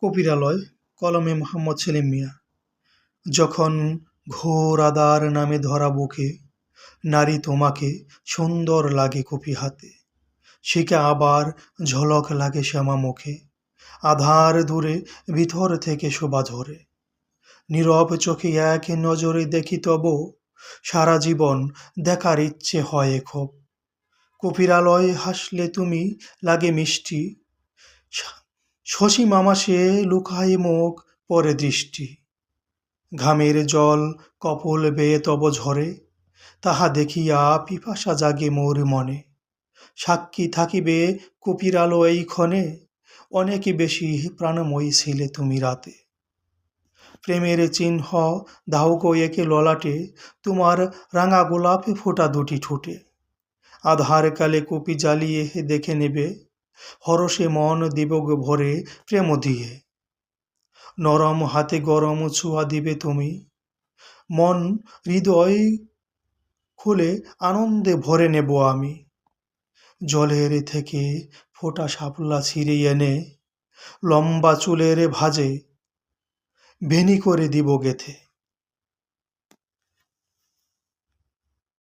কবিরালয় কলমে মোহাম্মদ সেলিম মিয়া। যখন ঘোর আদার নামে ধরা বুকে নারী তোমাকে সুন্দর লাগে কপি হাতে, শিখে আবার ঝলক লাগে শ্যামা মুখে, আধার দূরে ভিতর থেকে শোভা ঝরে। নীরব চোখে এক নজরে দেখি তব সারা জীবন দেখার ইচ্ছে হয় খুব। কপিরালয় হাসলে তুমি লাগে মিষ্টি, শশী মামা সে লুকায় মুখ পরে দৃষ্টি। ঘামের জল কপোল বেয়ে তব ঝরে, তাহা দেখিয়া পিপাসা জাগে মোর মনে। সাক্ষী থাকিবে কপিরালো এই ক্ষণে, অনেক বেশি প্রাণময়ী ছিলে তুমি রাতে। প্রেমের চিহ্ন দাও গো একে ললাটে, তোমার রাঙা গোলাপে ফোটা দুটি ঠোঁটে। আধার কালে কপি জ্বালিয়ে দেখে নেবে, হরষে মন দিব গো ভরে প্রেম দিয়ে। নরম হাতে গরম ছোঁয়া দিবে তুমি, মন হৃদয় খুলে আনন্দে ভরে নেব আমি। জলের থেকে ফোঁটা শাপলা ছিঁড়ে এনে লম্বা চুলের ভাঁজে বেনি করে দিব গেথে।